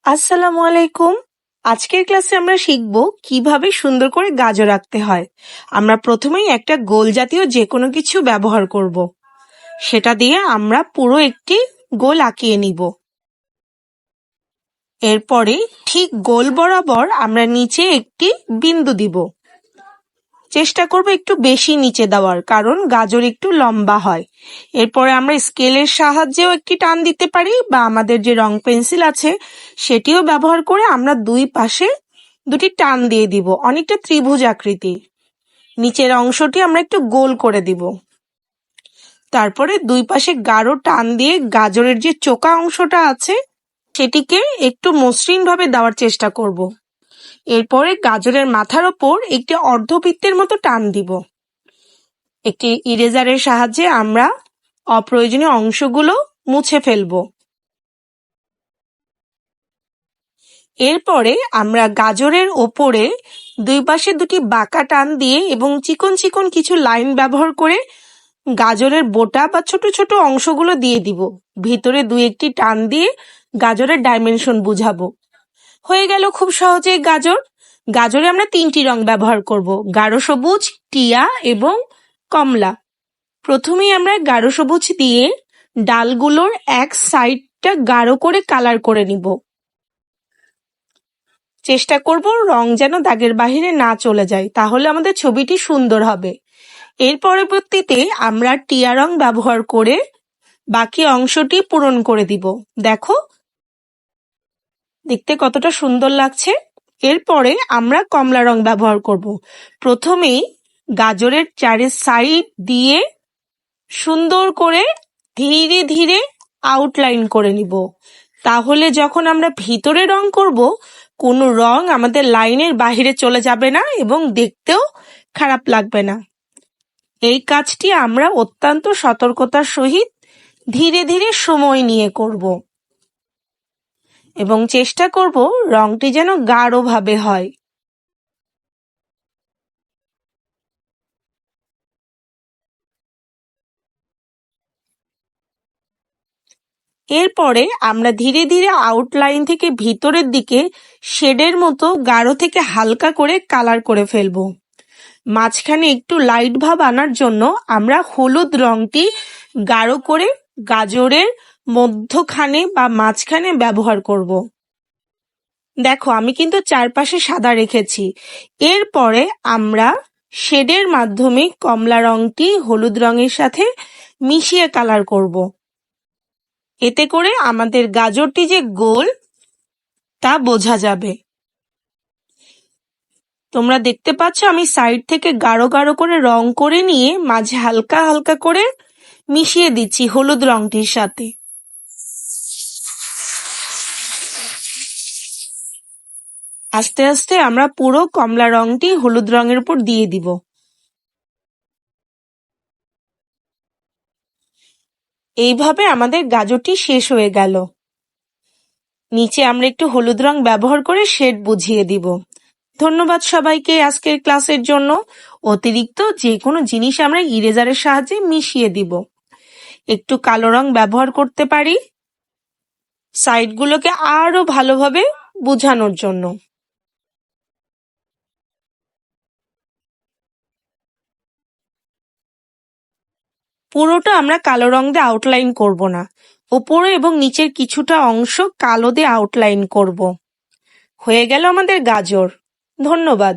আসসালামু আলাইকুম। আজকের ক্লাসে আমরা শিখব কিভাবে সুন্দর করে গাজর আঁকতে হয়। আমরা প্রথমেই একটা গোল জাতীয় যে কোনো কিছু ব্যবহার করব। সেটা দিয়ে আমরা পুরো একটি গোল আঁকিয়ে নিব। এরপরে ঠিক গোল বরাবর আমরা নিচে একটি বিন্দু দিব। চেষ্টা করব একটু বেশি নিচে দেওয়ার, কারণ গাজর একটু লম্বা হয়। এরপরে আমরা স্কেলের সাহায্যেও একটি টান দিতে পারি, বা আমাদের যে রং পেন্সিল আছে সেটিও ব্যবহার করে আমরা দুই পাশে দুটি টান দিয়ে দিব, অনেকটা ত্রিভুজ আকৃতি। নিচের অংশটি আমরা একটু গোল করে দিব। তারপরে দুই পাশে গাঢ় টান দিয়ে গাজরের যে চোকা অংশটা আছে সেটিকে একটু মসৃণ ভাবে দেওয়ার চেষ্টা করব। এরপরে গাজরের মাথার ওপর একটি অর্ধবৃত্তের মতো টান দিব। একটি ইরেজারের সাহায্যে আমরা অপ্রয়োজনীয় অংশগুলো মুছে ফেলব। এরপরে আমরা গাজরের ওপরে দুই পাশে দুটি বাঁকা টান দিয়ে এবং চিকন চিকন কিছু লাইন ব্যবহার করে গাজরের বোটা বা ছোট ছোট অংশগুলো দিয়ে দিব। ভিতরে দুই একটি টান দিয়ে গাজরের ডাইমেনশন বুঝাবো। হয়ে গেল খুব সহজে গাজর। গাজরে আমরা তিনটি রং ব্যবহার করব, গাঢ় সবুজ, টিয়া এবং কমলা। প্রথমেই আমরা গাঢ় সবুজ দিয়ে ডালগুলোর এক সাইডটা গাঢ় করে কালার করে নিব। চেষ্টা করব রং যেন দাগের বাহিরে না চলে যায়, তাহলে আমাদের ছবিটি সুন্দর হবে। এর পরবর্তীতে আমরা টিয়া রং ব্যবহার করে বাকি অংশটি পূরণ করে দিব। দেখো দেখতে কতটা সুন্দর লাগছে। এরপরে আমরা কমলা রং ব্যবহার করব। প্রথমেই গাজরের চারি সাইড দিয়ে সুন্দর করে ধীরে ধীরে আউটলাইন করে নিব। তাহলে যখন আমরা ভিতরে রং করব, কোনো রং আমাদের লাইনের বাহিরে চলে যাবে না এবং দেখতেও খারাপ লাগবে না। এই কাজটি আমরা অত্যন্ত সতর্কতার সহিত ধীরে ধীরে সময় নিয়ে করব এবং চেষ্টা করব রংটি যেন গাঢ়ভাবে হয়। এরপরে আমরা ধীরে ধীরে আউটলাইন থেকে ভিতরের দিকে শেডের মতো গাঢ় থেকে হালকা করে কালার করে ফেলব। মাঝখানে একটু লাইট ভাব আনার জন্য আমরা হলুদ রংটি গাঢ় করে গাজরের মধ্যখানে বা মাঝখানে ব্যবহার করব। দেখো আমি কিন্তু চারপাশে সাদা রেখেছি। এরপরে আমরা শেডের মাধ্যমে কমলা রংটি হলুদ রঙের সাথে মিশিয়ে কালার করব। এতে করে আমাদের গাজরটি যে গোল তা বোঝা যাবে। তোমরা দেখতে পাচ্ছ আমি সাইড থেকে গাঢ় গাঢ় করে রং করে নিয়ে মাঝে হালকা হালকা করে মিশিয়ে দিচ্ছি হলুদ রংটির সাথে। আস্তে আস্তে আমরা পুরো কমলা রংটি হলুদ রঙের উপর দিয়ে দিব। এইভাবে আমাদের গাজরটি শেষ হয়ে গেল। নিচে আমরা একটু হলুদ রং ব্যবহার করে শেড বুঝিয়ে দিব। ধন্যবাদ সবাইকে আজকের ক্লাসের জন্য। অতিরিক্ত যে কোনো জিনিস আমরা ইরেজারের সাহায্যে মিশিয়ে দিব। একটু কালো রং ব্যবহার করতে পারি সাইডগুলোকে আরো ভালোভাবে বোঝানোর জন্য। পুরোটা আমরা কালো রং দিয়ে আউটলাইন করব না, উপরে এবং নিচের কিছুটা অংশ কালো দিয়ে আউটলাইন করব। হয়ে গেল আমাদের গাজর। ধন্যবাদ।